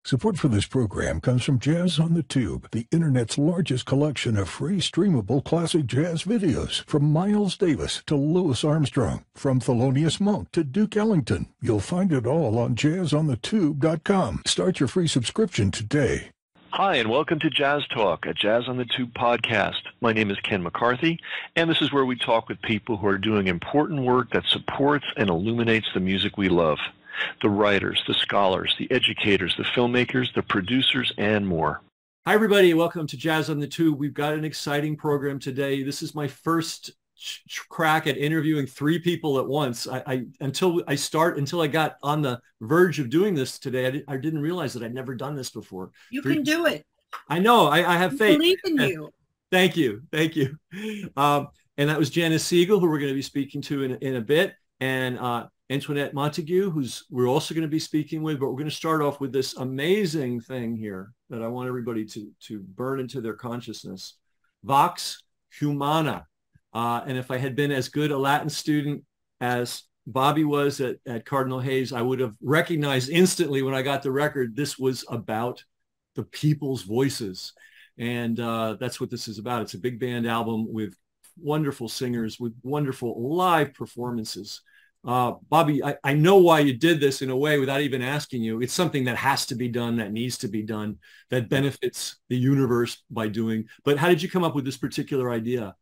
Support for this program comes from Jazz on the Tube, the internet's largest collection of free streamable classic jazz videos. From Miles Davis to Louis Armstrong, from Thelonious Monk to Duke Ellington. You'll find it all on jazzonthetube.com. Start your free subscription today. Hi, and welcome to Jazz Talk, a Jazz on the Tube podcast. My name is Ken McCarthy, and this is where we talk with people who are doing important work that supports and illuminates the music we love. The writers, the scholars, the educators, the filmmakers, the producers, and more. Hi, everybody. Welcome to Jazz on the Tube. We've got an exciting program today. This is my first crack at interviewing three people at once. Until I got on the verge of doing this today, I didn't realize that I'd never done this before. You can do it. I know. I have faith. I believe in you. Thank you. Thank you. And that was Janis Siegel, who we're going to be speaking to in a bit, and Antoinette Montague, who's we're also going to be speaking with. But we're going to start off with this amazing thing here that I want everybody to burn into their consciousness. Vox Humana. And if I had been as good a Latin student as Bobby was at Cardinal Hayes, I would have recognized instantly when I got the record, this was about the people's voices. And that's what this is about. It's a big band album with wonderful singers, with wonderful live performances. Bobby, I know why you did this in a way without even asking you. It's something that has to be done, that needs to be done, that benefits the universe by doing. But how did you come up with this particular idea?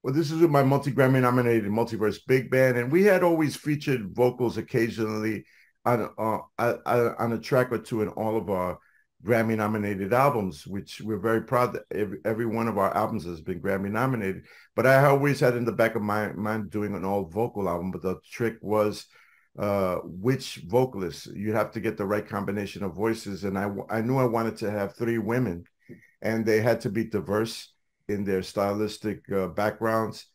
Well, this is with my multi-Grammy nominated Multiverse Big Band, and we had always featured vocals occasionally on a track or two in all of our Grammy nominated albums, which we're very proud that every one of our albums has been Grammy nominated. But I always had in the back of my mind doing an all vocal album, but the trick was which vocalists. You have to get the right combination of voices, and I knew I wanted to have three women, and they had to be diverse in their stylistic backgrounds,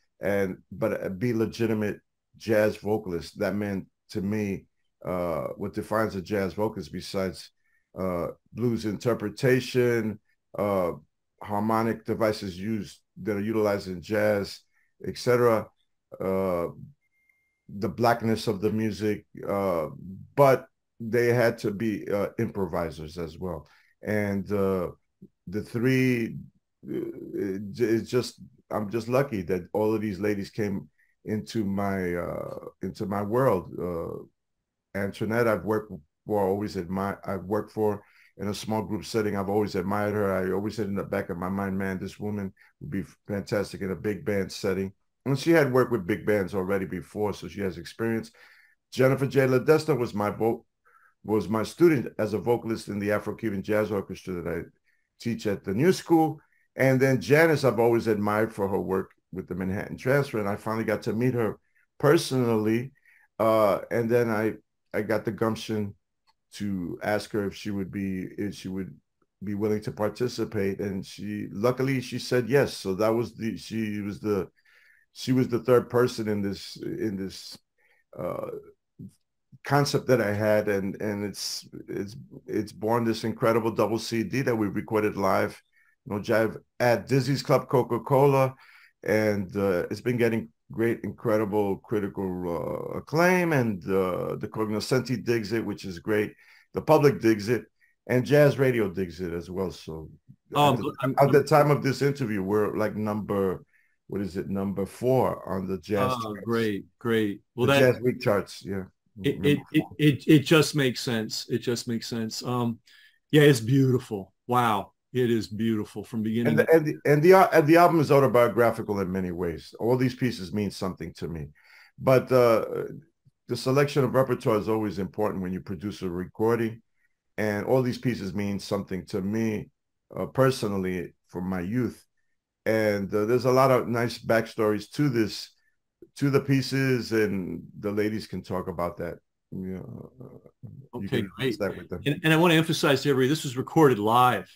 but be legitimate jazz vocalists. That meant to me what defines a jazz vocalist besides blues interpretation, harmonic devices that are utilized in jazz, etc. The blackness of the music, but they had to be improvisers as well. And the three, I'm just lucky that all of these ladies came into my world. Antoinette, I've worked for in a small group setting. I've always admired her. I always said in the back of my mind, man, this woman would be fantastic in a big band setting. And she had worked with big bands already before, so she has experience. Jennifer J. Ledesma was my student as a vocalist in the Afro-Cuban Jazz Orchestra that I teach at the New School. And then Janis, I've always admired for her work with the Manhattan Transfer, and I finally got to meet her personally. And then I got the gumption to ask her if she would be willing to participate, and luckily she said yes. So that was she was the third person in this concept that I had, and it's born this incredible double CD that we recorded live, jive at Dizzy's Club Coca-Cola, and it's been getting great, incredible critical acclaim, and the cognoscenti digs it, which is great. The public digs it, and jazz radio digs it as well. So at the time of this interview, we're like number 4 on the jazz charts. Great. Well, the Jazz Week charts, yeah. It just makes sense. It just makes sense. Yeah, it's beautiful. Wow. It is beautiful from beginning. And the album is autobiographical in many ways. All these pieces mean something to me, but the selection of repertoire is always important when you produce a recording, and all these pieces mean something to me personally from my youth. And there's a lot of nice backstories to the pieces, and the ladies can talk about that. Okay, great. That with them. And I want to emphasize to everybody, this was recorded live.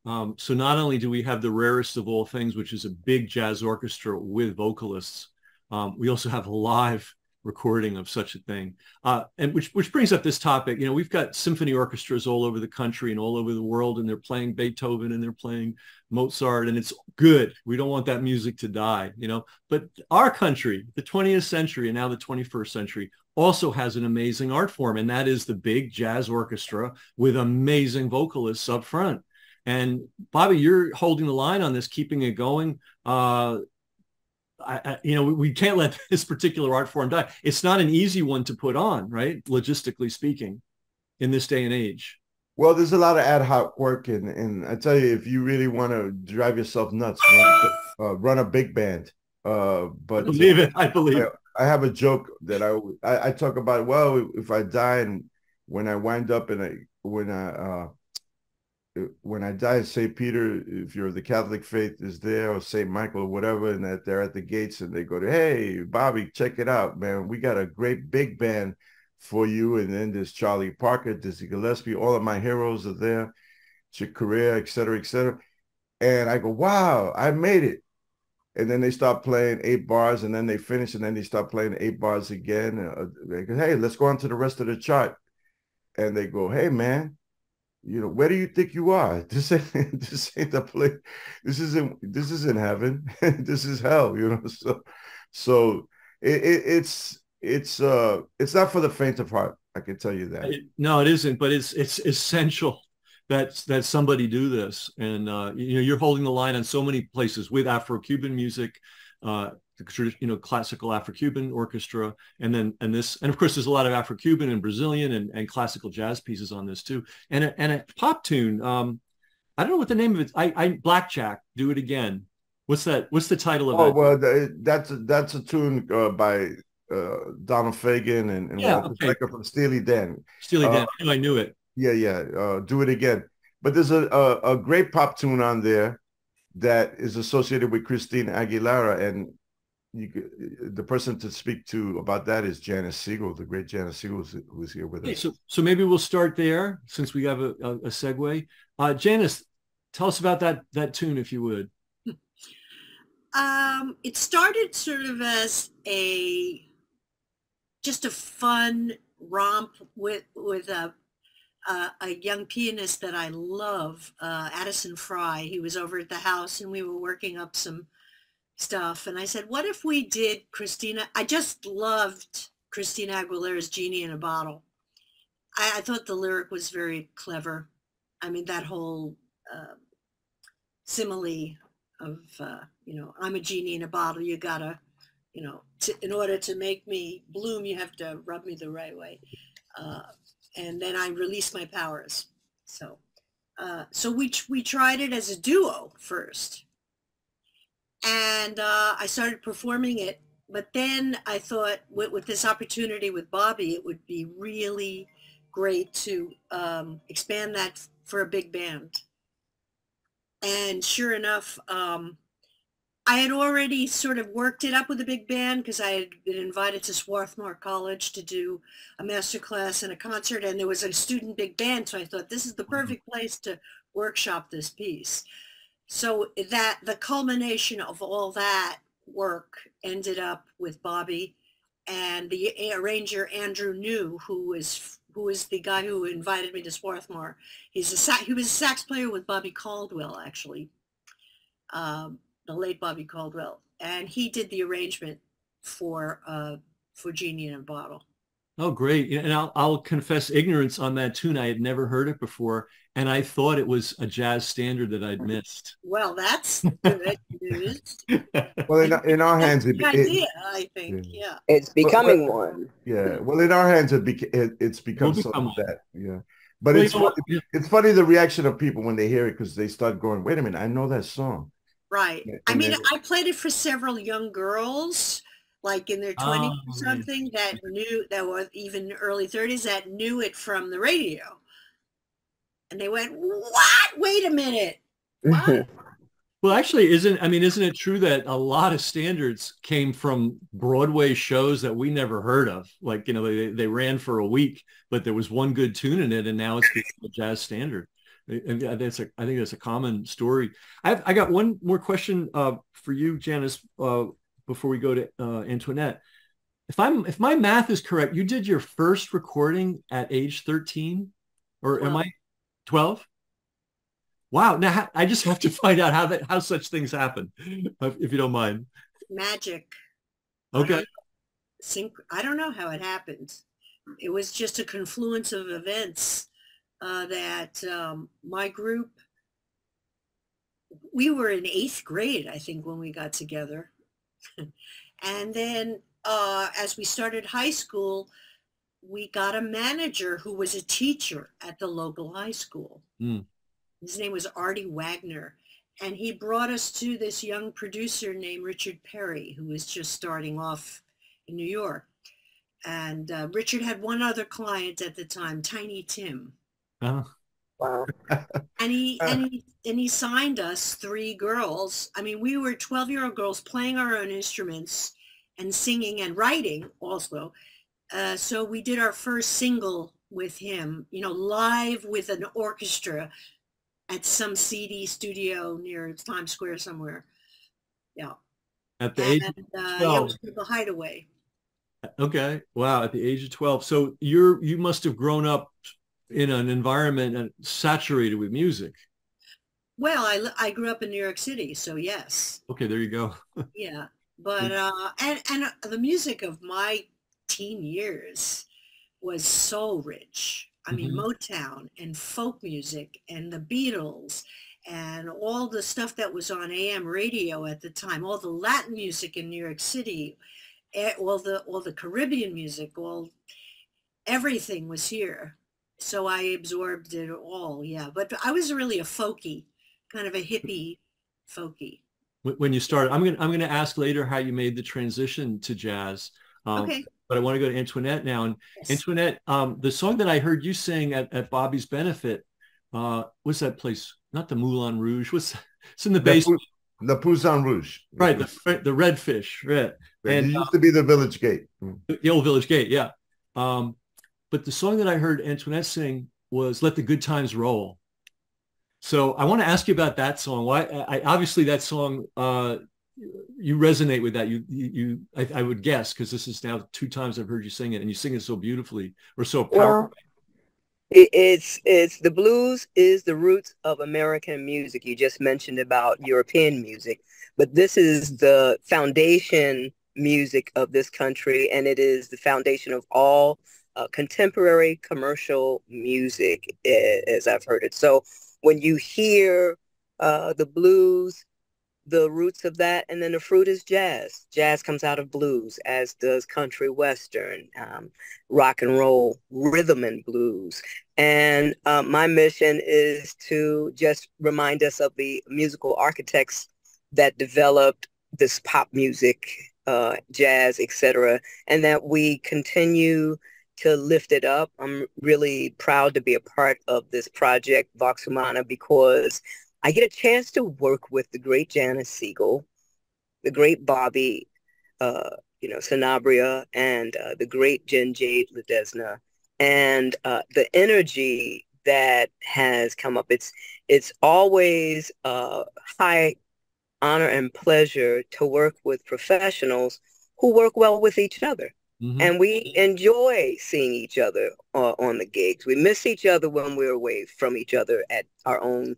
So not only do we have the rarest of all things, which is a big jazz orchestra with vocalists, we also have live recording of such a thing. And which brings up this topic. You know, we've got symphony orchestras all over the country and all over the world, and they're playing Beethoven and they're playing Mozart, and it's good. We don't want that music to die, you know. But our country, the 20th century and now the 21st century, also has an amazing art form, and that is the big jazz orchestra with amazing vocalists up front. And Bobby, you're holding the line on this, keeping it going. You know, we can't let this particular art form die. It's not an easy one to put on, right? Logistically speaking, in this day and age. Well, there's a lot of ad hoc work, and I tell you, if you really want to drive yourself nuts, run a big band. But I believe it. I believe it. I have a joke that I talk about. Well, if I die and when I wind up and when I die, St. Peter, if you're the Catholic faith, is there, or St. Michael or whatever, and that they're at the gates and they go to, hey, Bobby, check it out, man. We got a great big band for you. And then there's Charlie Parker, Dizzy Gillespie, all of my heroes are there, Chick Corea, et cetera, et cetera. And I go, wow, I made it. And then they start playing 8 bars, and then they finish, and then they start playing 8 bars again. They go, hey, let's go on to the rest of the chart. And they go, hey, man, you know, where do you think you are? This ain't the place. This isn't heaven. This is hell, you know. So it's not for the faint of heart. I can tell you that. No, it isn't. But it's essential that somebody do this. And you know, you're holding the line on so many places with Afro-Cuban music, you know, classical Afro-Cuban orchestra, and of course there's a lot of Afro-Cuban and Brazilian and classical jazz pieces on this too, and a pop tune. I don't know what the name of it. I Blackjack, Do It Again. What's that? What's the title of it? Oh, well, that's a tune by Donald Fagen and Walter Becker from Steely Dan. Steely Dan. I knew it. Yeah. Do It Again. But there's a great pop tune on there that is associated with Christina Aguilera, and the person to speak to about that is Janis Siegel, the great Janis Siegel, who's here with us. So maybe we'll start there since we have a segue. Janis, tell us about that tune, if you would. It started sort of as just a fun romp with a young pianist that I love, Addison Fry. He was over at the house and we were working up some stuff. And I said, what if we did Christina? I just loved Christina Aguilera's Genie in a Bottle. I thought the lyric was very clever. I mean, that whole simile of, you know, I'm a genie in a bottle. You gotta, you know, in order to make me bloom, you have to rub me the right way. And then I release my powers. So we tried it as a duo first. And I started performing it. But then I thought with this opportunity with Bobby, it would be really great to expand that for a big band. And sure enough, I had already sort of worked it up with a big band because I had been invited to Swarthmore College to do a master class and a concert, and there was a student big band. So I thought this is the perfect place to workshop this piece. So that the culmination of all that work ended up with Bobby and the arranger Andrew New, who is the guy who invited me to Swarthmore. He was a sax player with Bobby Caldwell, actually, the late Bobby Caldwell, and he did the arrangement for Genie in a Bottle. Oh, great. And I'll confess ignorance on that tune. I had never heard it before, and I thought it was a jazz standard that I'd missed. Well, that's good news. Well, in our hands, I think, yeah. It's becoming one. Yeah. Well, in our hands, it's become something like that. Yeah. But it's funny the reaction of people when they hear it, because they start going, wait a minute, I know that song. Right. I mean, I played it for several young girls, like in their 20s or something, that were even early 30s, that knew it from the radio. And they went, what? Wait a minute. What? Well, actually, isn't it true that a lot of standards came from Broadway shows that we never heard of? Like, you know, they ran for a week, but there was one good tune in it, and now it's become a jazz standard. And I think that's a common story. I got one more question for you, Janis, before we go to Antoinette. if my math is correct, you did your first recording at age 13, or 12. am I 12? Wow. Now I just have to find out how such things happen, if you don't mind. Magic. Okay. I don't know how it happened. It was just a confluence of events that my group, we were in 8th grade, I think, when we got together. And then as we started high school, we got a manager who was a teacher at the local high school. Mm. His name was Artie Wagner. And he brought us to this young producer named Richard Perry, who was just starting off in New York. And Richard had one other client at the time, Tiny Tim. Uh, Wow. And he signed us 3 girls. I mean, we were 12-year-old girls playing our own instruments and singing and writing also. So we did our first single with him, live with an orchestra at some CD studio near Times Square somewhere. Yeah. at the age of Yeah, it 12. was the Hideaway. Okay. Wow. At the age of 12. So you must have grown up in an environment saturated with music. Well, I grew up in New York City, so yes. Okay. There you go. Yeah. But and the music of my teen years was so rich. I mean, Motown and folk music and the Beatles and all the stuff that was on AM radio at the time, all the Latin music in New York City, all the Caribbean music, everything was here. So I absorbed it all. Yeah. But I was really a folky, kind of a hippie folky. When you started, I'm gonna ask later how you made the transition to jazz. Okay. But I want to go to Antoinette now. And Yes. Antoinette, the song that I heard you sing at Bobby's benefit, what's that place? Not the Moulin Rouge. It's in the basement. The Poussin Rouge. Right, the Redfish. Right. And And it used to be the Village Gate. the old Village Gate, yeah. But the song that I heard Antoinette sing was "Let the Good Times Roll." So I want to ask you about that song. Why? Obviously that song, you resonate with that. I would guess, because this is now 2 times I've heard you sing it, and you sing it so beautifully or so powerfully. It's the blues is the roots of American music. You just mentioned about European music, but this is the foundation music of this country, and it is the foundation of all contemporary commercial music, as I've heard it. So when you hear the blues, the roots of that, and then the fruit is jazz. Jazz comes out of blues, as does country western, rock and roll, rhythm and blues. And my mission is to just remind us of the musical architects that developed this pop music, jazz, etc., and that we continue to lift it up. I'm really proud to be a part of this project, Vox Humana, because I get a chance to work with the great Janis Siegel, the great Bobby, Sanabria, and the great Jen Jade Ledesma, and the energy that has come up. It's always a high honor and pleasure to work with professionals who work well with each other. And we enjoy seeing each other on the gigs. We miss each other when we're away from each other at our own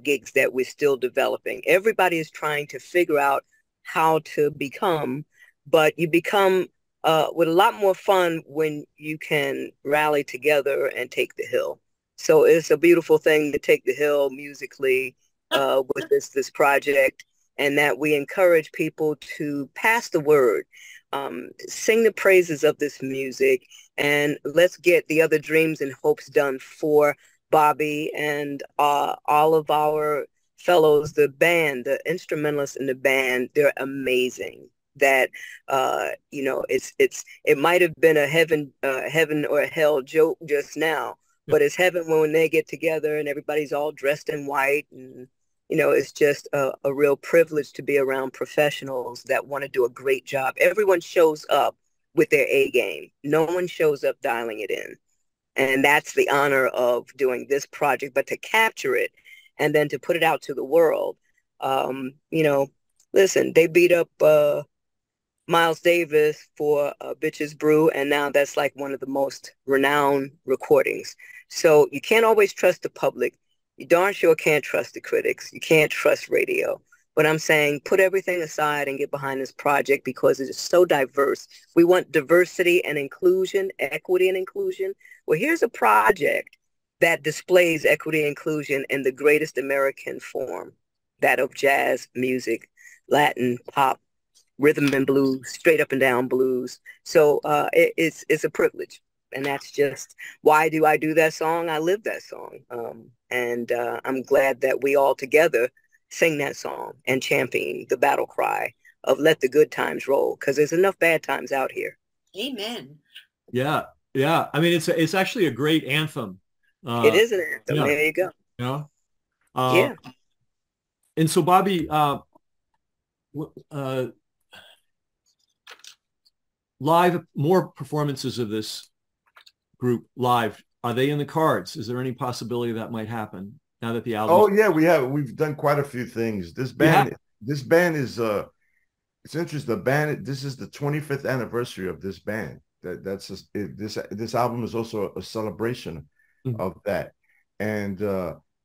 gigs that we're still developing. Everybody is trying to figure out how to become, but you become with a lot more fun when you can rally together and take the hill. So it's a beautiful thing to take the hill musically with this project, and that we encourage people to pass the word. Sing the praises of this music, and let's get the other dreams and hopes done for Bobby and all of our fellows, the band, the instrumentalists in the band. They're amazing. That it might have been a heaven or a hell joke just now, but it's heaven when they get together and everybody's all dressed in white, and it's just a real privilege to be around professionals that want to do a great job. Everyone shows up with their A game. No one shows up dialing it in. And that's the honor of doing this project, but to capture it and then to put it out to the world. Listen, they beat up, Miles Davis for Bitches Brew, and now that's like one of the most renowned recordings. So you can't always trust the public. You darn sure can't trust the critics. You can't trust radio. But I'm saying put everything aside and get behind this project because it is so diverse. We want diversity and inclusion, equity and inclusion. Well, here's a project that displays equity and inclusion in the greatest American form, that of jazz music, Latin, pop, rhythm and blues, straight up and down blues. So it's a privilege. And that's just, why do I do that song? I live that song. And I'm glad that we all together sing that song and champion the battle cry of let the good times roll, because there's enough bad times out here. Amen. Yeah. Yeah. I mean, it's actually a great anthem. It is an anthem. Yeah. There you go. Yeah. Yeah. And so, Bobby, live, more performances of this group live, are they in the cards? Is there any possibility that might happen now that the album? Oh yeah, we've done quite a few things. This band is it's interesting. The band, this is the 25th anniversary of this band. This album is also a celebration of that. And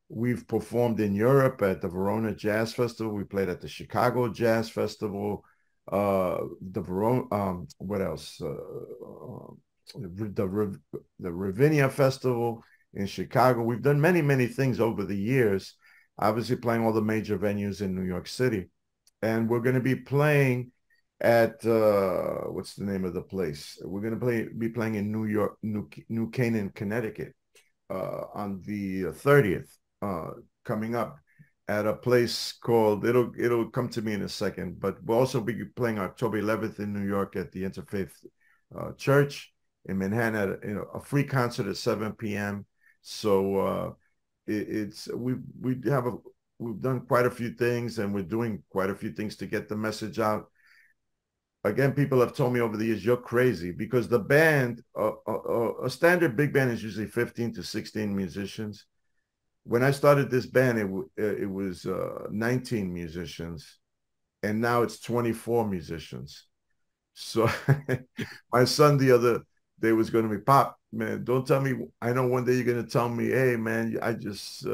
we've performed in Europe at the Verona Jazz Festival. We played at the Chicago Jazz Festival. The Verona, what else? The Ravinia Festival in Chicago. We've done many things over the years, obviously playing all the major venues in New York City. And we're going to be playing at what's the name of the place? We're going to be playing in New York, New Canaan, Connecticut on the 30th, coming up at a place called, it'll come to me in a second, but we'll also be playing October 11th in New York at the Interfaith Church in Manhattan at a free concert at 7 p.m. So we've done quite a few things, and we're doing quite a few things to get the message out. Again, people have told me over the years, you're crazy, because the band, a standard big band is usually 15 to 16 musicians. When I started this band, it was 19 musicians, and now it's 24 musicians. So my son the other day was going to be, Pop, man, don't tell me, I know one day you're going to tell me, hey, man, I just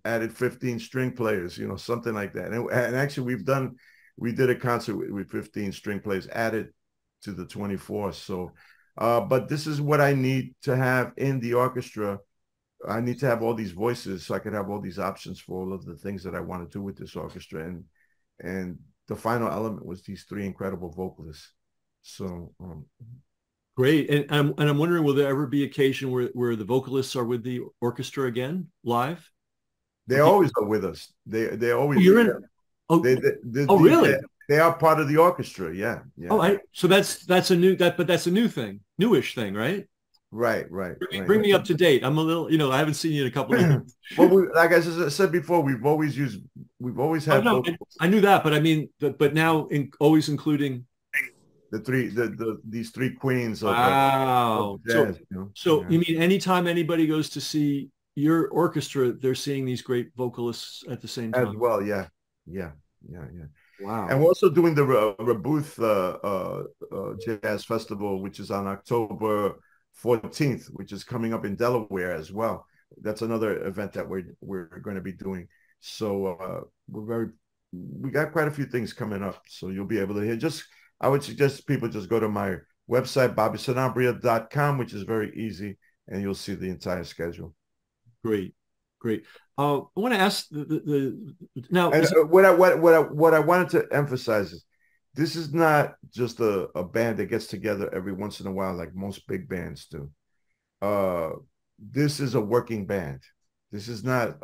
added 15 string players, something like that. And actually we did a concert with 15 string players added to the 24. So, but this is what I need to have in the orchestra. I need to have all these voices so I can have all these options for all of the things that I want to do with this orchestra. And the final element was these three incredible vocalists. So great. And I'm wondering, will there ever be occasion where the vocalists are with the orchestra again live? They always are with us. They always. You're in. Oh, really? They are part of the orchestra. Yeah. Oh, so that's a new thing, newish thing, right? Right. Bring me up to date. I'm a little, I haven't seen you in a couple of years. Well, like I said before, we've always had. No, I knew that, but I mean, but now always including these three queens. Wow. Of jazz, so you mean anytime anybody goes to see your orchestra, they're seeing these great vocalists at the same time as well? Yeah. Wow. And we're also doing the Rebooth Jazz Festival, which is on October 14th, which is coming up in Delaware as well. That's another event that we're going to be doing. So we got quite a few things coming up. So you'll be able to hear. I would suggest people just go to my website, bobbysanabria.com, which is very easy, and you'll see the entire schedule. Great. I want to ask now. What I wanted to emphasize is this is not just a band that gets together every once in a while like most big bands do. This is a working band. This is not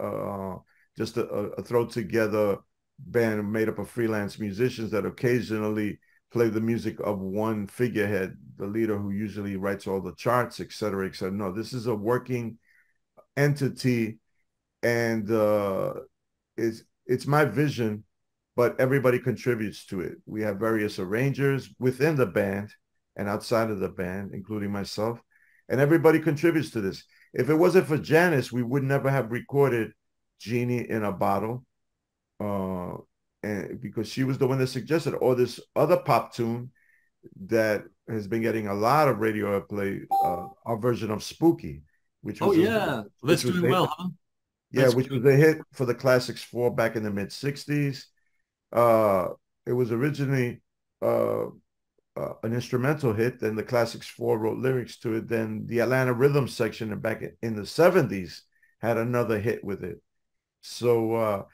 just a throw together band made up of freelance musicians that occasionally play the music of one figurehead, the leader who usually writes all the charts, et cetera, et cetera. No, this is a working entity, and it's my vision, but everybody contributes to it. We have various arrangers within the band and outside of the band, including myself, and everybody contributes to this. If it wasn't for Janis, we would never have recorded Genie in a Bottle, and because she was the one that suggested, this other pop tune that has been getting a lot of radio airplay, our version of Spooky, which was that's doing well, huh? Yeah, which was a hit for the Classics 4 back in the mid 60s. It was originally an instrumental hit. Then the Classics 4 wrote lyrics to it. Then the Atlanta Rhythm section back in the 70s had another hit with it. So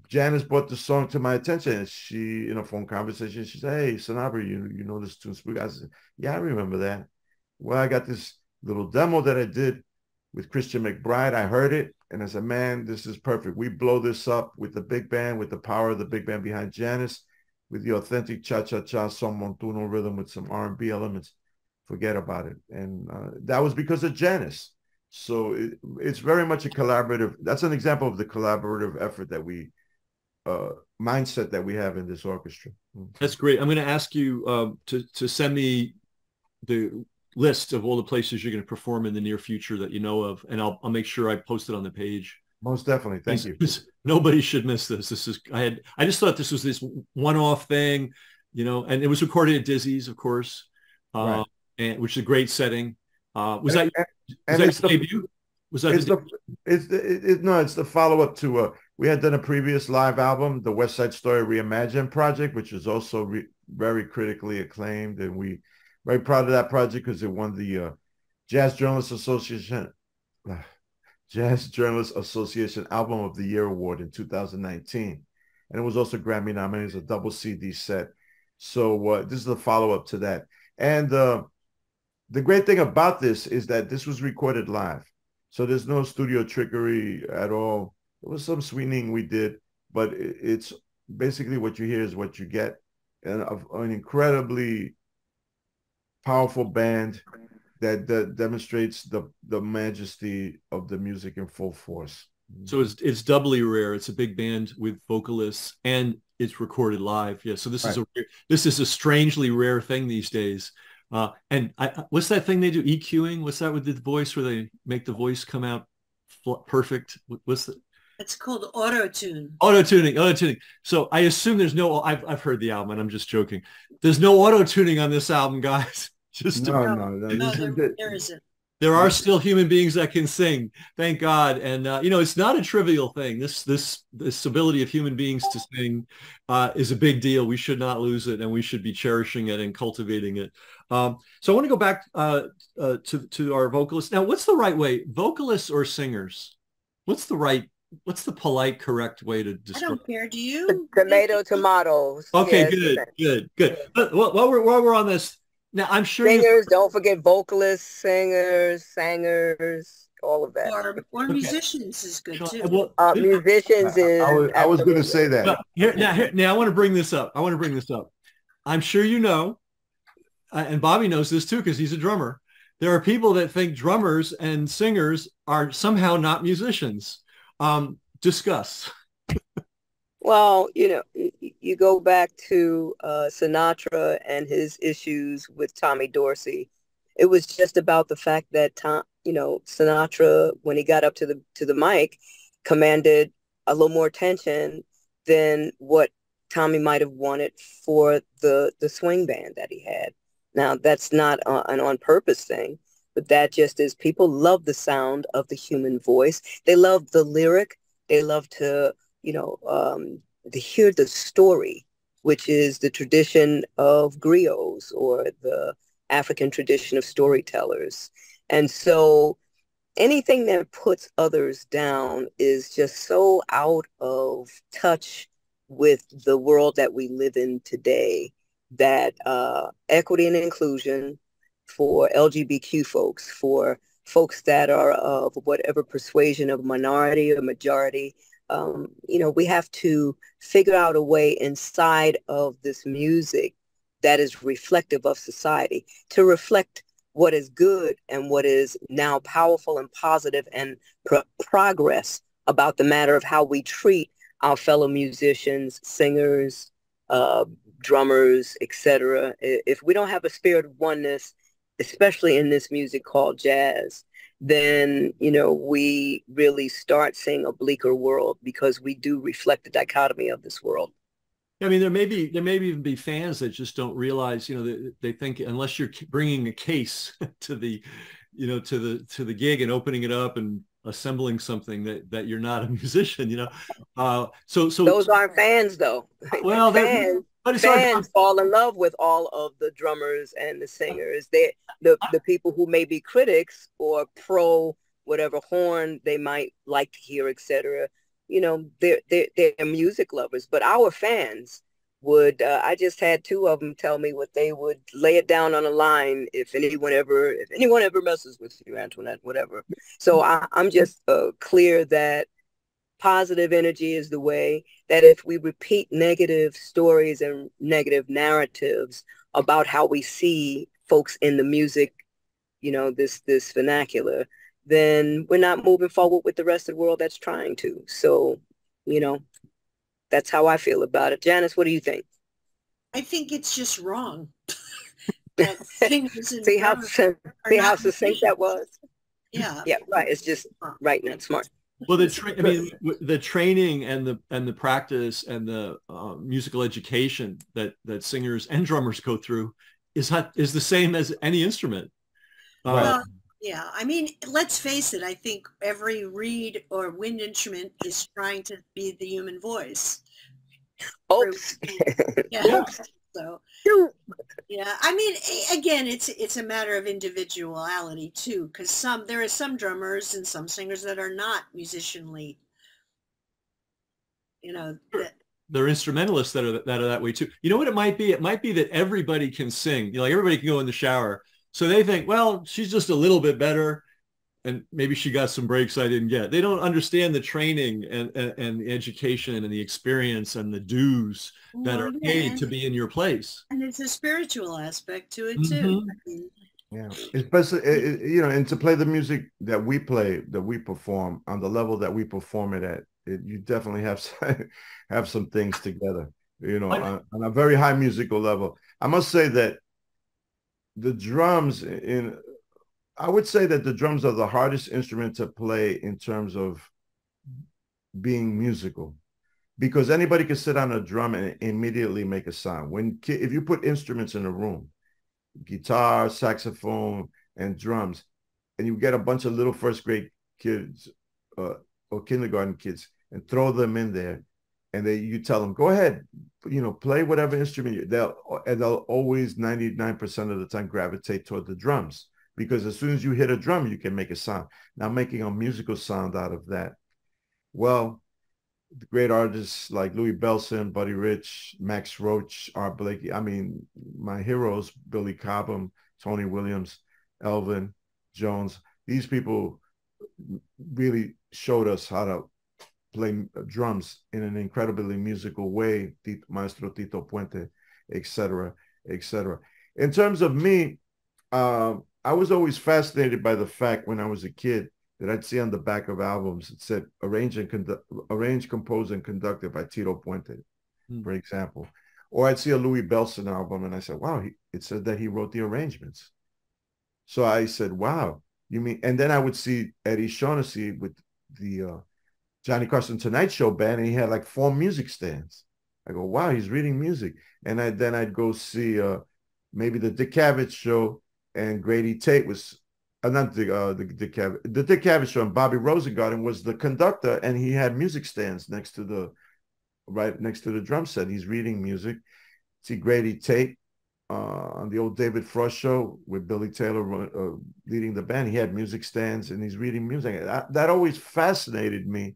Janis brought the song to my attention. And she, in a phone conversation, she said, "Hey, Sanabria, you know this tune Spooky?" I said, "Yeah, I remember that." Well, I got this little demo that I did with Christian McBride. I heard it, and I said, "Man, this is perfect. We blow this up with the big band, with the power of the big band behind Janis, with the authentic cha-cha-cha, son montuno rhythm with some R&B elements. Forget about it." And that was because of Janis. So it's very much a collaborative. That's an example of the collaborative effort that we, mindset that we have in this orchestra. That's great. I'm going to ask you to send me the list of all the places you're going to perform in the near future that you know of, and I'll make sure I post it on the page. Most definitely. Thank you. Nobody should miss this. I just thought this was this one-off thing, and it was recorded at Dizzy's, of course, right. and which is a great setting. Was that your debut? Was that it's the follow-up to we had done a previous live album, the West Side Story Reimagined project, which was also very critically acclaimed, and we very proud of that project because it won the Jazz Journalists Association Album of the Year Award in 2019, and it was also Grammy nominated as a double CD set. So this is the follow-up to that, and the great thing about this is that this was recorded live. So there's no studio trickery at all. There was some sweetening we did, but it's basically what you hear is what you get. And an incredibly powerful band that demonstrates the majesty of the music in full force. So it's doubly rare. It's a big band with vocalists and it's recorded live. Yeah. So this is a strangely rare thing these days. And what's that thing they do? EQing? What's that with the voice where they make the voice come out perfect? It's called auto-tune. Auto-tuning. So I assume there's no, I've heard the album and I'm just joking. There's no auto-tuning on this album, guys. There isn't. There are still human beings that can sing, thank God. And, it's not a trivial thing. This ability of human beings to sing is a big deal. We should not lose it, and we should be cherishing it and cultivating it. So I want to go back to our vocalists. Now, what's the right way? Vocalists or singers? What's the polite, correct way to describe? I don't care. Do you? Tomatoes. Okay, yes, good. But while we're on this, now, I'm sure singers, don't forget vocalists, singers, all of that. Or musicians is good too. Musicians is. I was going to say that. Now I want to bring this up. I'm sure you know, and Bobby knows this too because he's a drummer. There are people that think drummers and singers are somehow not musicians. Discuss. Well, you go back to Sinatra and his issues with Tommy Dorsey. It was just about the fact that Sinatra, when he got up to the mic, commanded a little more attention than what Tommy might have wanted for the swing band that he had. Now, that's not an on purpose thing, but that just is people love the sound of the human voice. They love the lyric. They love to to hear the story, which is the tradition of griots or the African tradition of storytellers. And so anything that puts others down is just so out of touch with the world that we live in today that equity and inclusion for LGBTQ folks, for folks that are of whatever persuasion of minority or majority, we have to figure out a way inside of this music that is reflective of society to reflect what is good and what is now powerful and positive and progress about the matter of how we treat our fellow musicians, singers, drummers, etc. If we don't have a spirit of oneness, especially in this music called jazz, then, we really start seeing a bleaker world because we do reflect the dichotomy of this world. I mean, there may even be fans that just don't realize, they think unless you're bringing a case to the, to the gig and opening it up and assembling something that you're not a musician, So Those aren't fans, though. well, fans but it's fans fall in love with all of the drummers and the singers. They the people who may be critics or pro whatever horn they might like to hear, etc. They're music lovers, but our fans would. I just had two of them tell me what they would lay it down on a line if anyone ever messes with you, Antoinette, whatever. So I'm just clear that positive energy is the way, that if we repeat negative stories and negative narratives about how we see folks in the music, this vernacular, then we're not moving forward with the rest of the world that's trying to. So, that's how I feel about it. Janis, what do you think? I think it's just wrong. That singers and see how succinct that was? Yeah. Yeah, right. It's just right, not smart. Well, the training and the practice and the musical education that singers and drummers go through is the same as any instrument. Well, yeah. I mean, let's face it. I think every reed or wind instrument is trying to be the human voice. Oops. Yeah. So, yeah. I mean, again, it's a matter of individuality too, because there are some drummers and some singers that are not musicianly, They're instrumentalists that are that way too. You know what it might be? It might be that everybody can sing. Like everybody can go in the shower. So they think, well, she's just a little bit better, and maybe she got some breaks I didn't get. They don't understand the training and the education and the experience and the dues that are paid to be in your place. And it's a spiritual aspect to it too. Yeah, especially and to play the music that we play, that we perform on the level that we perform it at, you definitely have some things together. On a very high musical level. I must say that the drums I would say that the drums are the hardest instrument to play in terms of being musical, because anybody can sit on a drum and immediately make a sound. If you put instruments in a room, guitar, saxophone, and drums, and you get a bunch of little first grade kids or kindergarten kids and throw them in there, and you tell them, go ahead, play whatever instrument, they'll always 99% of the time gravitate toward the drums, because as soon as you hit a drum, you can make a sound. Now, making a musical sound out of that, well, the great artists like Louis Bellson, Buddy Rich, Max Roach, Art Blakey. I mean, my heroes, Billy Cobham, Tony Williams, Elvin Jones. These people really showed us how to play drums in an incredibly musical way. Maestro Tito Puente, etc., etc. In terms of me, I was always fascinated by the fact when I was a kid that I'd see on the back of albums, it said arranged, composed, and conducted by Tito Puente, for example. Or I'd see a Louis Bellson album and I said, wow, it said that he wrote the arrangements. So I said, wow, you mean, and then I would see Eddie Shaughnessy with the Johnny Carson Tonight Show band, and he had like 4 music stands. I go, wow, he's reading music. And I'd go see maybe the Dick Cavett Show, and Grady Tate was not the Dick Cavett Show, and Bobby Rosengarten was the conductor, and he had music stands right next to the drum set. He's reading music. See Grady Tate on the old David Frost Show with Billy Taylor leading the band. He had music stands and he's reading music. That always fascinated me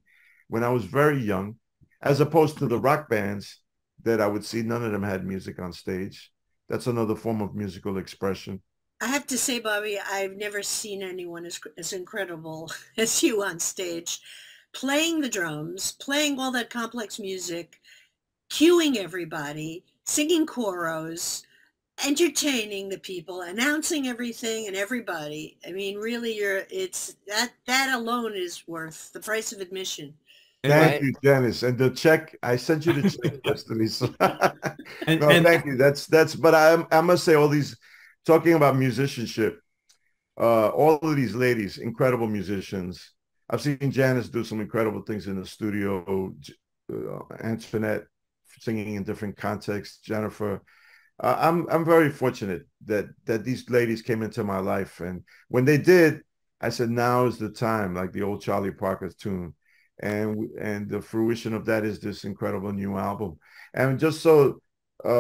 when I was very young, as opposed to the rock bands that I would see. None of them had music on stage. That's another form of musical expression. I have to say, Bobby, I've never seen anyone as incredible as you on stage, playing the drums, playing all that complex music, cueing everybody, singing choros, entertaining the people, announcing everything and everybody. I mean, really, that alone is worth the price of admission. Thank you, Janis. And the check, I sent you the check yesterday. So thank you. But I must say, all these, talking about musicianship, all of these ladies, incredible musicians. I've seen Janis do some incredible things in the studio. Antoinette, singing in different contexts. Jennifer, I'm very fortunate that these ladies came into my life, and when they did, I said, now is the time, like the old Charlie Parker's tune, and the fruition of that is this incredible new album. And just so,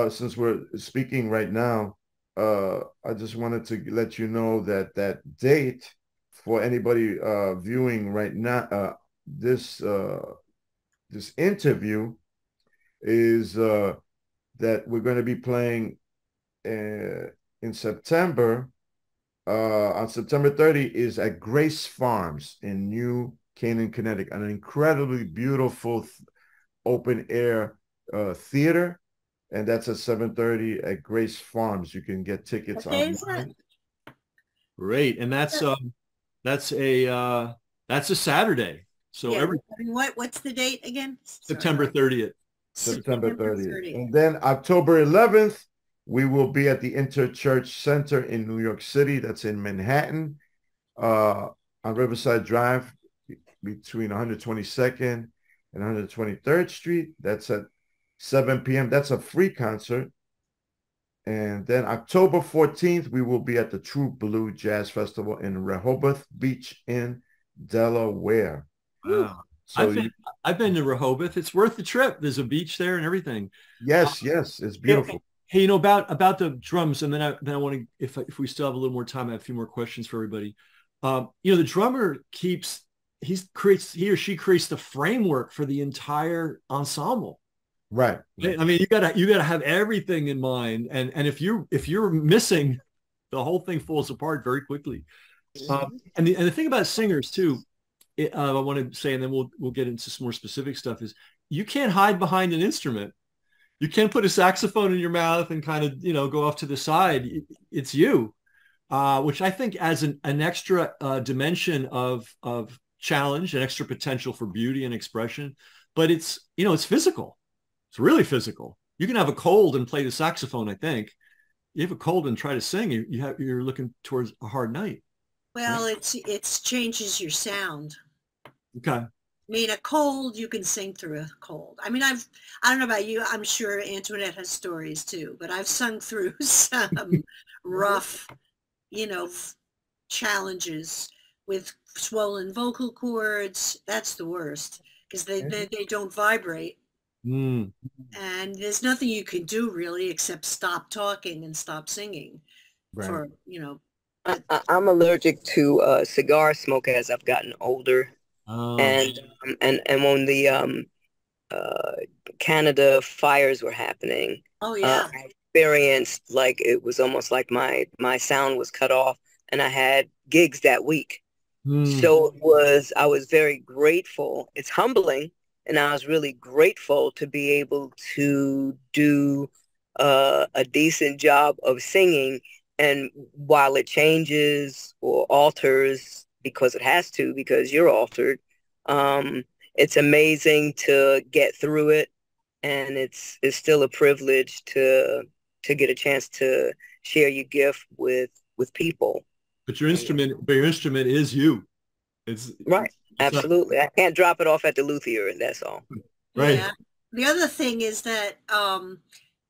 since we're speaking right now, I just wanted to let you know that that date for anybody viewing right now, this interview is that we're going to be playing in September. On September 30 is at Grace Farms in New Canaan, Connecticut, an incredibly beautiful open air theater, and that's at 7:30 at Grace Farms. You can get tickets online. Great, and that's a Saturday. So yeah, what's the date again? September 30th. September 30th. And then October 11th, we will be at the Interchurch Center in New York City. That's in Manhattan, on Riverside Drive, between 122nd and 123rd Street. That's at 7 p.m. That's a free concert. And then October 14th, we will be at the True Blue Jazz Festival in Rehoboth Beach in Delaware. Wow. So I've been to Rehoboth. It's worth the trip. There's a beach there and everything. Yes, yes, it's beautiful. Hey, you know, about the drums, and then I want to, if we still have a little more time, I have a few more questions for everybody. You know, the drummer he or she creates the framework for the entire ensemble. Right. I mean, you gotta have everything in mind, and if you're missing, the whole thing falls apart very quickly. And the thing about singers too, I want to say, and then we'll get into some more specific stuff, is you can't hide behind an instrument. You can't put a saxophone in your mouth and kind of, you know, go off to the side. It's you, which I think adds an extra dimension of challenge, an extra potential for beauty and expression. But it's, you know, it's physical. It's really physical. You can have a cold and play the saxophone, I think. You have a cold and try to sing, you're looking towards a hard night. Well, right? It's changes your sound. Okay. I mean, a cold, you can sing through a cold. I mean, I don't know about you. I'm sure Antoinette has stories too, but I've sung through some rough, you know, challenges with swollen vocal cords. That's the worst because they don't vibrate. And there's nothing you can do really except stop talking and stop singing. Right. For, you know. I'm allergic to cigar smoke as I've gotten older. Oh. And when the Canada fires were happening, I experienced like it was almost like my sound was cut off, and I had gigs that week. So I was very grateful. It's humbling, and I was really grateful to be able to do a decent job of singing. And while it changes or alters, because it has to, because you're altered, it's amazing to get through it, and it's still a privilege to get a chance to share your gift with people. But your instrument is you. It's right. Absolutely. I can't drop it off at the luthier, and that's all. Right. Yeah. The other thing is that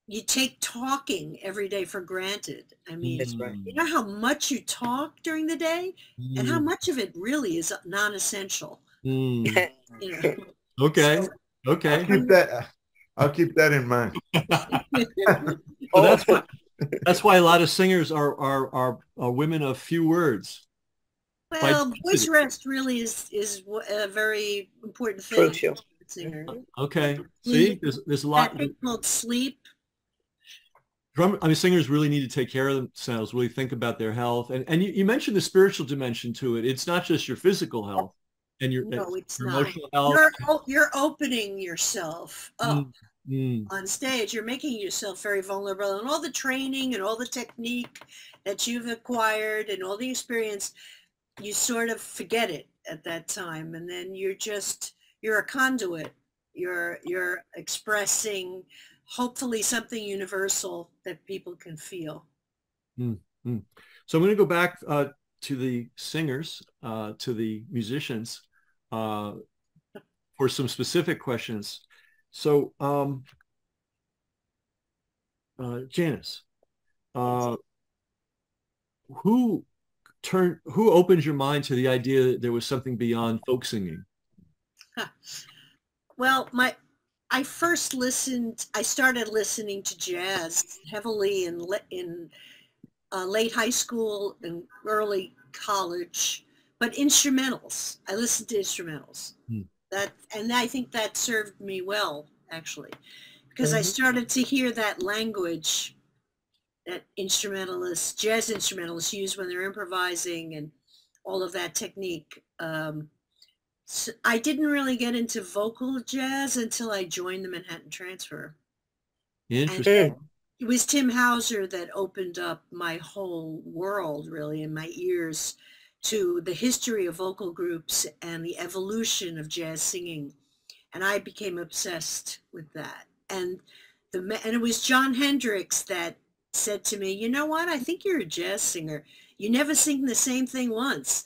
you take talking every day for granted. I mean, that's right. You know how much you talk during the day and how much of it really is non-essential. You know? Okay. So, okay. I'll keep that in mind. So that's why a lot of singers are women of few words. Well, voice rest really is a very important thing. Crucial. Singer. Okay. See, there's a lot called sleep. Singers really need to take care of themselves, really think about their health. And you mentioned the spiritual dimension to it. It's not just your physical health and your emotional health. You're opening yourself up on stage. You're making yourself very vulnerable, and all the training and all the technique that you've acquired and all the experience, you sort of forget it at that time. And then you're a conduit. You're expressing hopefully something universal that people can feel. So I'm going to go back to the singers, to the musicians, for some specific questions. So Janis, who opened your mind to the idea that there was something beyond folk singing? Well, I started listening to jazz heavily in late high school and early college, but instrumentals. I listened to instrumentals. And I think that served me well, actually, because I started to hear that language that jazz instrumentalists use when they're improvising and all of that technique. So I didn't really get into vocal jazz until I joined the Manhattan Transfer. Interesting. And it was Tim Hauser that opened up my whole world, really, and my ears to the history of vocal groups and the evolution of jazz singing. And I became obsessed with that. And it was John Hendricks that said to me, you know what? I think you're a jazz singer. You never sing the same thing once.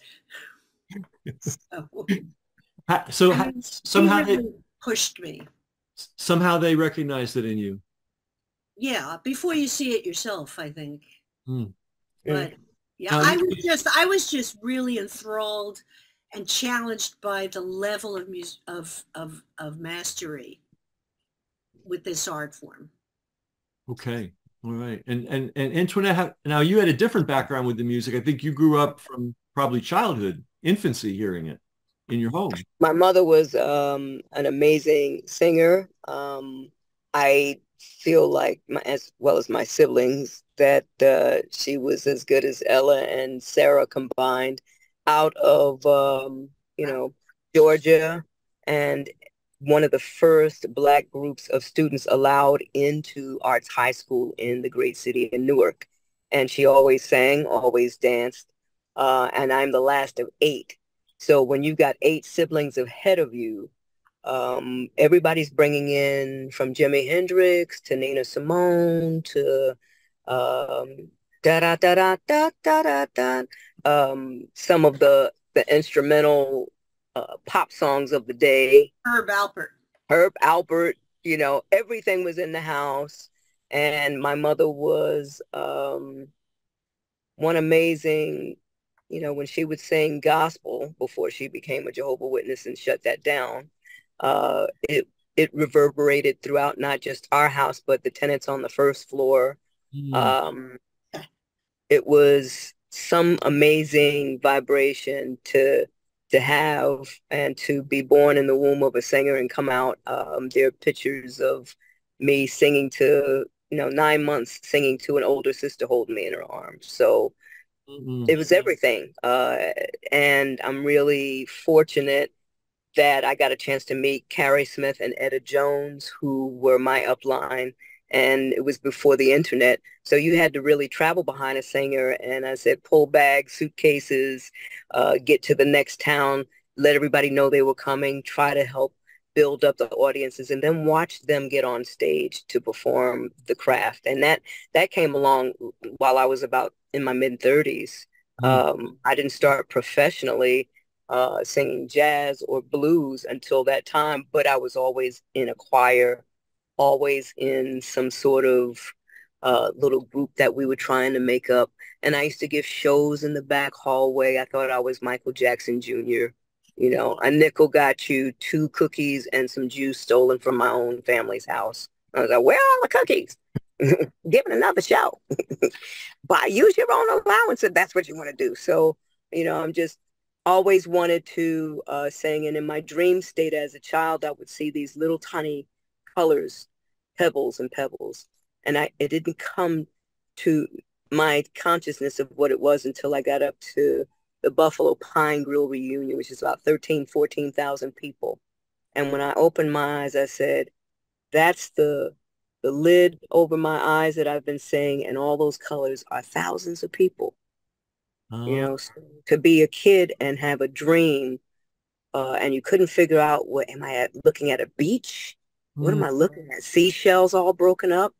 Somehow he really pushed me. Somehow they recognized it in you. Yeah, before you see it yourself, I think. But yeah, I was just really enthralled and challenged by the level of music of mastery with this art form. Okay. All right. And Antoinette, now you had a different background with the music. I think you grew up from probably childhood, infancy, hearing it in your home. My mother was an amazing singer. I feel like, as well as my siblings, that she was as good as Ella and Sarah combined, out of Georgia, and one of the first Black groups of students allowed into Arts High School in the great city of Newark. And she always sang, always danced, and I'm the last of 8. So when you've got 8 siblings ahead of you, everybody's bringing in, from Jimi Hendrix to Nina Simone to da da da da da da da da, some of the instrumental pop songs of the day. Herb Alpert, everything was in the house. And my mother was one amazing, when she would sing gospel before she became a Jehovah's Witness and shut that down. It reverberated throughout not just our house, but the tenants on the first floor. It was some amazing vibration to have, and to be born in the womb of a singer and come out. There are pictures of me singing to, 9 months, singing to an older sister holding me in her arms. So it was everything. And I'm really fortunate that I got a chance to meet Carrie Smith and Etta Jones, who were my upline. And it was before the internet. So you had to really travel behind a singer. And I said, pull bags, suitcases, get to the next town, let everybody know they were coming, try to help build up the audiences, and then watch them get on stage to perform the craft. And that came along while I was about in my mid-30s. I didn't start professionally singing jazz or blues until that time, but I was always in a choir, always in some sort of little group that we were trying to make up. And I used to give shows in the back hallway. I thought I was Michael Jackson Jr. A nickel got you 2 cookies and some juice stolen from my own family's house. I was like, where are all the cookies? Giving another show. But use your own allowance if that's what you want to do. So, I'm just always wanted to sing. And in my dream state as a child, I would see these little tiny colors, pebbles and pebbles. And it didn't come to my consciousness of what it was until I got up to the Buffalo Pine Grill reunion, which is about 14,000 people. And when I opened my eyes, I said, that's the lid over my eyes that I've been saying, and all those colors are thousands of people. So to be a kid and have a dream, and you couldn't figure out, what am I looking at a beach? What am I looking at? Seashells all broken up?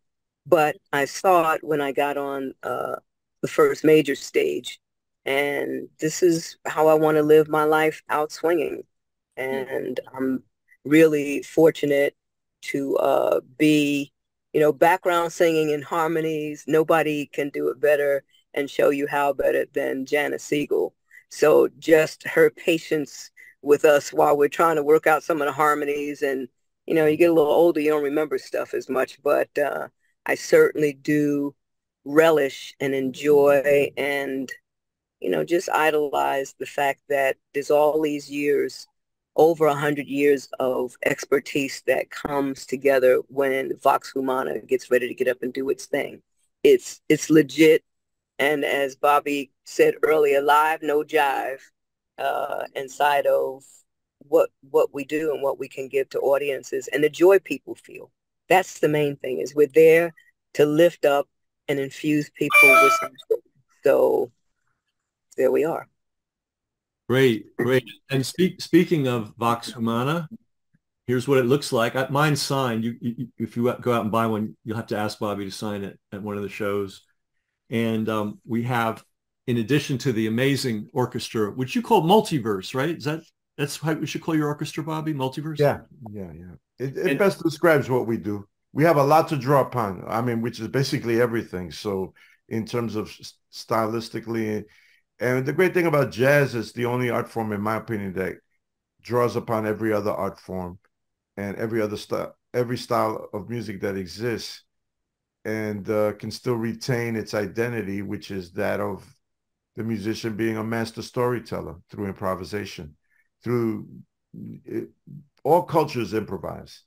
But I saw it when I got on the first major stage. And this is how I want to live my life, out swinging. And I'm really fortunate to be background singing and harmonies. Nobody can do it better and show you how better than Janis Siegel. So just her patience with us while we're trying to work out some of the harmonies, and you get a little older, you don't remember stuff as much, but I certainly do relish and enjoy and just idolize the fact that there's all these years, over 100 years of expertise that comes together when Vox Humana gets ready to get up and do its thing. It's legit, and as Bobby said earlier, live, no jive, inside of what we do and what we can give to audiences and the joy people feel. That's the main thing, is we're there to lift up and infuse people with some joy. So there we are. Great, great. And speaking of Vox Humana, here's what it looks like. Mine's signed. If you go out and buy one, you'll have to ask Bobby to sign it at one of the shows. And we have, in addition to the amazing orchestra, which you call Multiverse, right? That's how we should call your orchestra, Bobby? Multiverse? Yeah. It best describes what we do. We have a lot to draw upon. I mean, which is basically everything. So in terms of stylistically, and the great thing about jazz is the only art form, in my opinion, that draws upon every other art form and every style of music that exists, and can still retain its identity, which is that of the musician being a master storyteller through improvisation. All cultures improvise,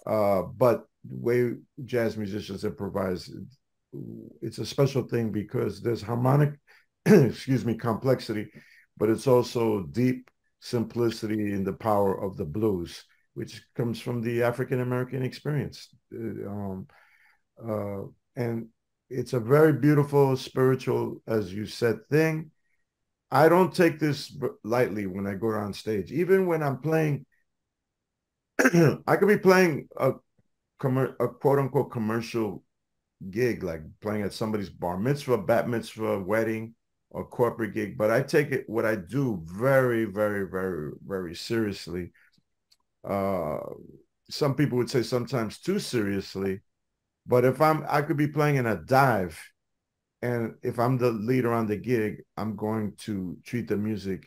but the way jazz musicians improvise, it's a special thing because there's harmonic complexity, but it's also deep simplicity in the power of the blues, which comes from the African American experience. And it's a very beautiful, spiritual, as you said, thing. I don't take this lightly when I go on stage. Even when I'm playing, I could be playing a quote unquote commercial gig, like playing at somebody's bar mitzvah, bat mitzvah, wedding, or corporate gig, but I take what I do very, very, very, very seriously. Some people would say sometimes too seriously, but I could be playing in a dive, and if I'm the leader on the gig, I'm going to treat the music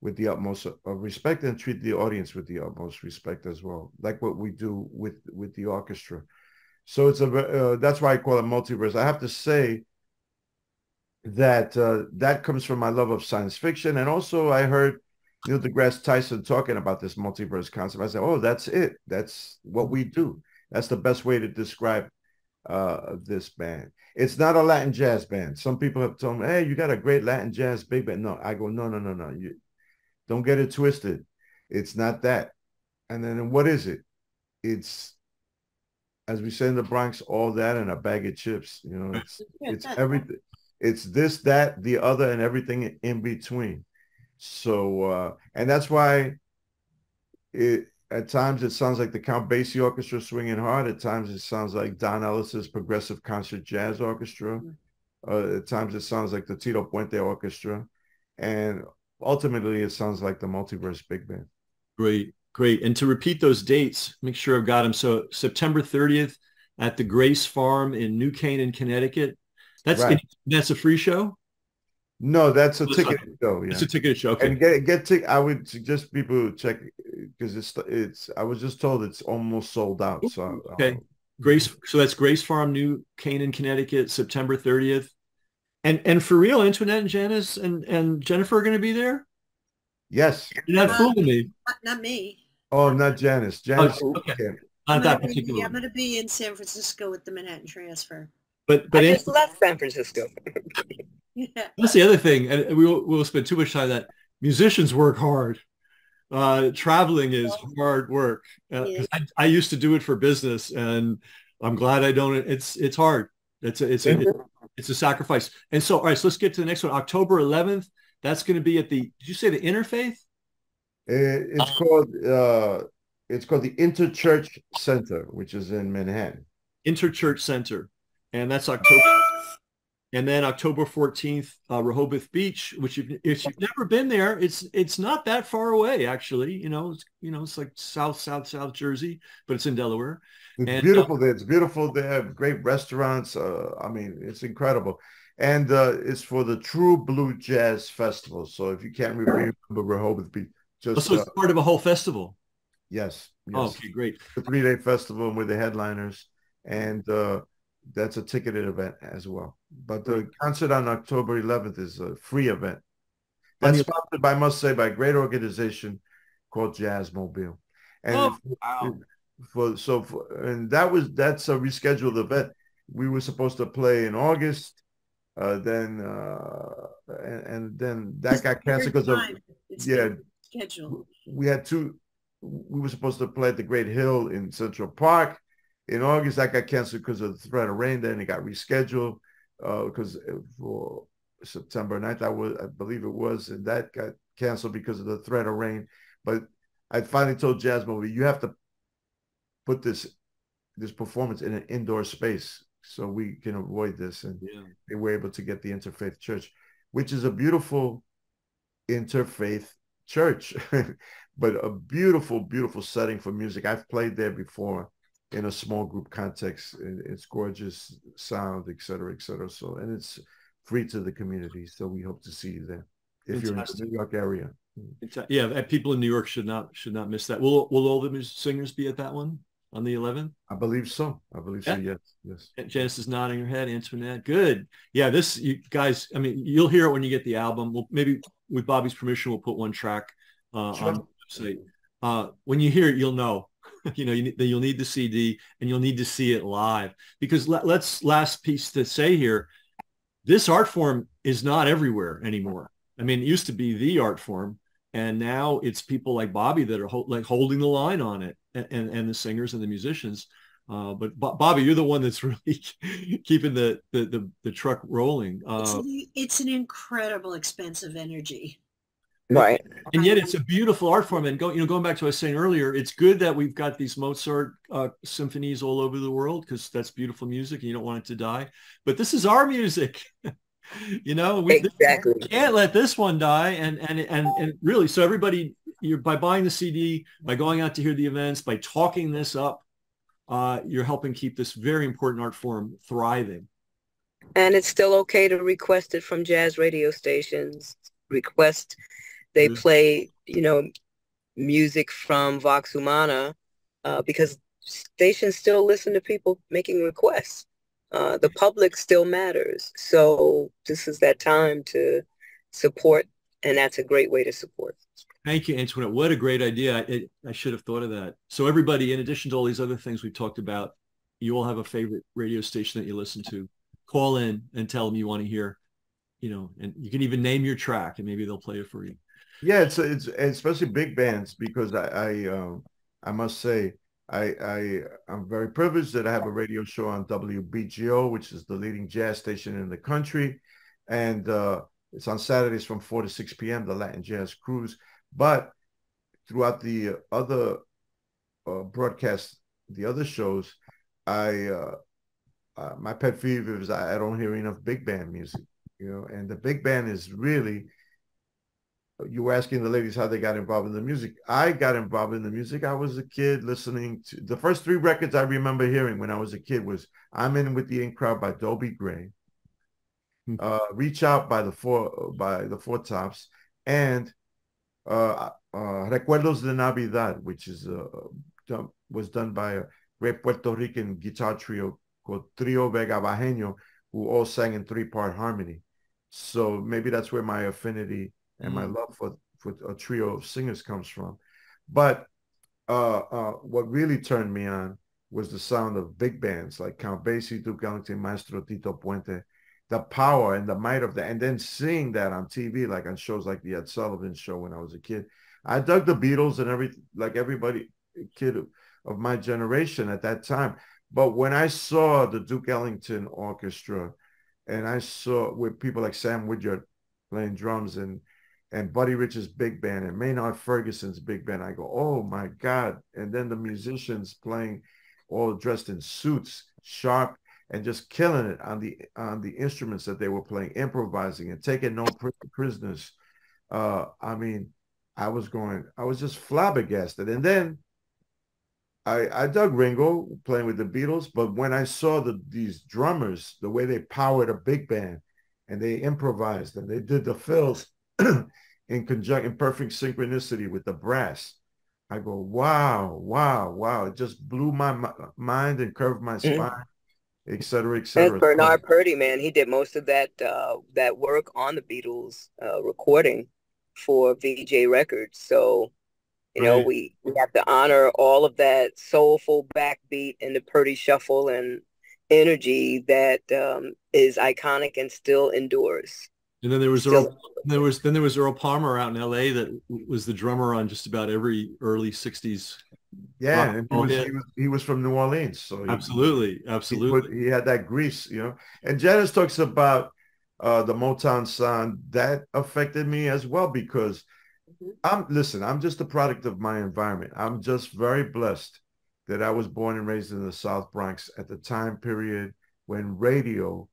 with the utmost of respect and treat the audience with the utmost respect as well, like what we do with the orchestra. So that's why I call it Multiverse. I have to say that that comes from my love of science fiction, and also I heard Neil deGrasse Tyson talking about this multiverse concept. I said, oh, that's it. That's what we do. That's the best way to describe this band. It's not a Latin jazz band. Some people have told me, hey, you got a great Latin jazz big band. No, I go, no. You don't get it twisted. It's not that. And then what is it? It's, as we say in the Bronx, all that and a bag of chips. It's everything. It's this, that, the other, and everything in between. So, and that's why at times it sounds like the Count Basie Orchestra swinging hard. At times it sounds like Don Ellis's Progressive Concert Jazz Orchestra. At times it sounds like the Tito Puente Orchestra. And ultimately it sounds like the Multiverse Big Band. Great. And to repeat those dates, make sure I've got them. So September 30th at the Grace Farm in New Canaan, Connecticut. That's a free show? No, that's a ticket show. Yeah. It's a ticket show. Okay. And I would suggest people check, because I was just told it's almost sold out. So okay. So that's Grace Farm, New Canaan, Connecticut, September 30th. And for real, Antoinette and Janis and Jennifer are going to be there? Yes. You're not fooling me. Not me. Oh, not Janis. Janis. Okay. Not that particular. I'm going to be in San Francisco with the Manhattan Transfer. But I just left San Francisco. Yeah. That's the other thing, and we'll spend too much time that musicians work hard. Traveling is hard work. I used to do it for business, and I'm glad I don't. It's hard. It's a sacrifice. And so, all right, so let's get to the next one. October 11th. That's going to be at the. Did you say the Interfaith? It's called the Interchurch Center, which is in Manhattan. Interchurch Center, and that's October. And then October 14th, Rehoboth Beach, which if you've never been there, it's not that far away, actually. It's like South Jersey, but it's in Delaware. It's And beautiful there. It's beautiful. They have great restaurants. I mean, it's incredible. And it's for the True Blue Jazz Festival. So if you can't remember Rehoboth Beach, just so it's part of a whole festival. yes. Oh, okay, great. A 3-day festival with the headliners, and that's a ticketed event as well. But the concert on October 11th is a free event. That's sponsored by, I must say, by a great organization called Jazz Mobile. And wow. that's a rescheduled event. We were supposed to play in August, then that got canceled because of schedule. We were supposed to play at the Great Hill in Central Park in August. That got canceled because of the threat of rain. Then it got rescheduled because for September 9th, I believe it was, and that got canceled because of the threat of rain. But I finally told Jasmine, you have to put this performance in an indoor space so we can avoid this. And they were able to get the Interfaith Church, which is a beautiful interfaith church, but a beautiful, beautiful setting for music. I've played there before in a small group context. It's gorgeous sound, et cetera, et cetera. So, and it's free to the community. So we hope to see you there if you're in the New York area. Yeah, people in New York should not miss that. Will all the singers be at that one on the 11th? I believe so. Yes. Janis is nodding her head. Antoinette, good. Yeah, you guys. I mean, you'll hear it when you get the album. We'll maybe, with Bobby's permission, we'll put one track on the website. When you hear it, you'll know. You'll need the CD and you'll need to see it live, because last piece to say here, this art form is not everywhere anymore. I mean, it used to be the art form, and now it's people like Bobby that are holding the line on it, and the singers and the musicians. But Bobby, you're the one that's really keeping the truck rolling. It's an incredible expensive energy. Right. And yet it's a beautiful art form. And going back to what I was saying earlier, it's good that we've got these Mozart symphonies all over the world, because that's beautiful music and you don't want it to die. But this is our music. Exactly. We can't let this one die. And really, so everybody, by buying the CD, by going out to hear the events, by talking this up, you're helping keep this very important art form thriving. And it's still okay to request it from jazz radio stations. They play, music from Vox Humana, because stations still listen to people making requests. The public still matters. So this is that time to support, and that's a great way to support. Thank you, Antoinette. What a great idea. I should have thought of that. So everybody, in addition to all these other things we've talked about, you all have a favorite radio station that you listen to. Call in and tell them you want to hear, and you can even name your track and maybe they'll play it for you. Yeah, it's especially big bands, because I must say, I'm very privileged that I have a radio show on WBGO, which is the leading jazz station in the country. And it's on Saturdays from 4 to 6 p.m., the Latin Jazz Cruise. But throughout the other broadcasts, the other shows, my pet peeve is I don't hear enough big band music, and the big band is really, you were asking the ladies how they got involved in the music. I got involved in the music. I was a kid listening to the first 3 records I remember hearing when I was a kid was I'm In With the In Crowd by Dobie Gray, Reach Out by the Four Tops, and Recuerdos de Navidad, which was done by a great Puerto Rican guitar trio called Trio Vega Bajeño, who all sang in 3-part harmony. So maybe that's where my affinity and my love for a trio of singers comes from. But what really turned me on was the sound of big bands like Count Basie, Duke Ellington, Maestro Tito Puente, the power and the might of that. And then seeing that on TV, like on shows like the Ed Sullivan Show when I was a kid. I dug the Beatles and everybody, kid of my generation at that time. But when I saw the Duke Ellington Orchestra, and I saw with people like Sam Woodyard playing drums and Buddy Rich's big band and Maynard Ferguson's big band, I go, oh my God. And then the musicians playing all dressed in suits, sharp. and just killing it on the instruments that they were playing, improvising and taking no prisoners. I mean, I was just flabbergasted. And then I dug Ringo playing with the Beatles, but when I saw these drummers, the way they powered a big band and they improvised and they did the fills in perfect synchronicity with the brass, I go, wow, wow, wow. It just blew my mind and curved my spine, et cetera, et That's cetera. Bernard Purdy, man. He did most of that that work on the Beatles recording for VJ Records. So, you know, we have to honor all of that soulful backbeat and the Purdy shuffle and energy that is iconic and still endures. And then there was Earl Palmer out in LA that was the drummer on just about every early 60s. Yeah, and he was from New Orleans, so absolutely. He had that grease, you know. And Janis talks about the Motown sound that affected me as well, because I'm just a product of my environment. I'm just very blessed that I was born and raised in the South Bronx at the time period when radio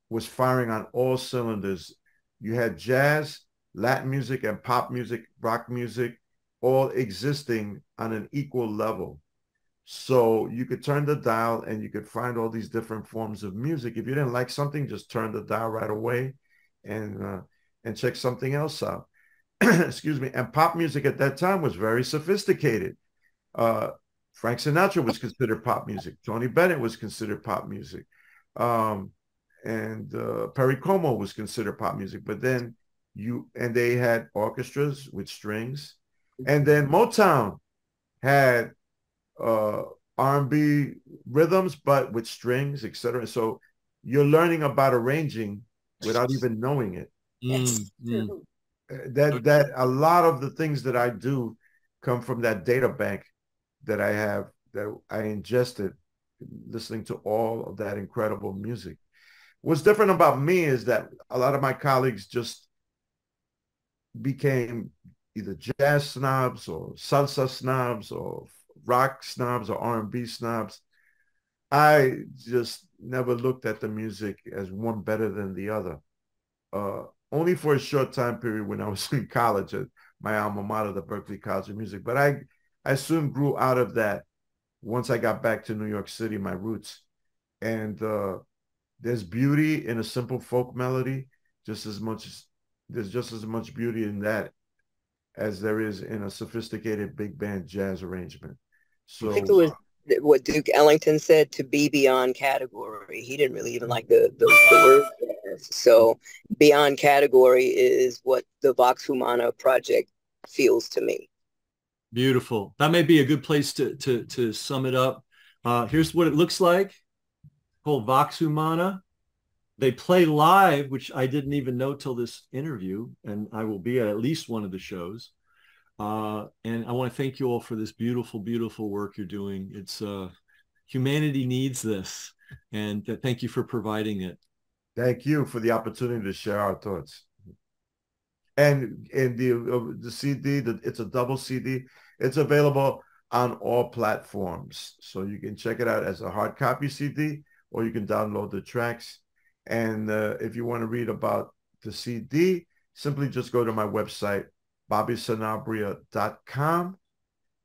was firing on all cylinders. You had jazz, Latin music, and pop music, rock music, all existing on an equal level. So you could turn the dial and you could find all these different forms of music. If you didn't like something, just turn the dial right away and check something else out. Excuse me. And pop music at that time was very sophisticated. Frank Sinatra was considered pop music. Tony Bennett was considered pop music. And Perry Como was considered pop music. But then they had orchestras with strings. And then Motown had R&B rhythms, but with strings, etc. So you're learning about arranging without even knowing it. That a lot of the things that I do come from that data bank that I have, that I ingested listening to all of that incredible music. What's different about me is that a lot of my colleagues just became either jazz snobs or salsa snobs or rock snobs or R&B snobs. I just never looked at the music as one better than the other. Only for a short time period when I was in college at my alma mater, the Berklee College of Music. But I soon grew out of that once I got back to New York City, my roots. And there's beauty in a simple folk melody, there's just as much beauty in that as there is in a sophisticated big band jazz arrangement. So I think it was what Duke Ellington said, to be beyond category. He didn't really even like the word. So beyond category is what the Vox Humana project feels to me. Beautiful. That may be a good place to sum it up. Here's what it looks like. Called Vox Humana. They play live, which I didn't even know till this interview, and I will be at least one of the shows. And I want to thank you all for this beautiful, beautiful work you're doing. It's humanity needs this, and thank you for providing it. Thank you for the opportunity to share our thoughts. And the CD, it's a double CD. It's available on all platforms, so you can check it out as a hard copy CD, or you can download the tracks. And if you want to read about the CD, simply just go to my website, bobbysanabria.com,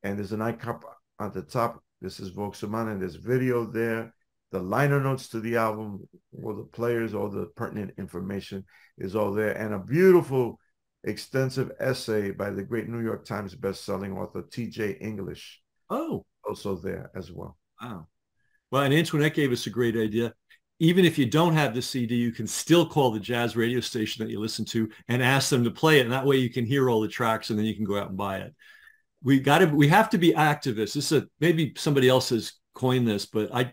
and there's an icon on the top. This is Vox Humana, and there's video there. The liner notes to the album, all the players, all the pertinent information is all there, and a beautiful, extensive essay by the great New York Times best-selling author T.J. English. Oh, also there as well. Wow. Well, and Antoinette gave us a great idea. Even if you don't have the CD, you can still call the jazz radio station that you listen to and ask them to play it. And that way you can hear all the tracks and then you can go out and buy it. We have to be activists. Maybe somebody else has coined this, but I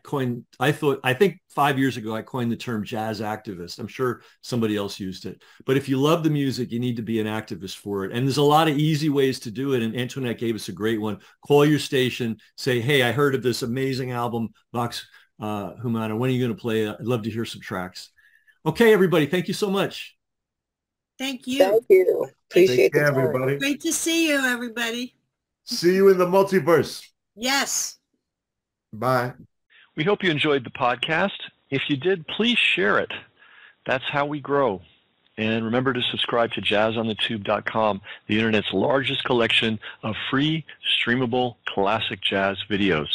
think 5 years ago, I coined the term jazz activist. I'm sure somebody else used it. But if you love the music, you need to be an activist for it. And there's a lot of easy ways to do it. And Antoinette gave us a great one. Call your station, say, hey, I heard of this amazing album, Vox Humana. When are you going to play it? I'd love to hear some tracks. Okay, everybody. Thank you so much. Thank you. Thank you. Appreciate it, everybody. Great to see you, everybody. See you in the multiverse. Yes. Bye. We hope you enjoyed the podcast. If you did, please share it. That's how we grow. And remember to subscribe to JazzOnTheTube.com, the Internet's largest collection of free, streamable, classic jazz videos.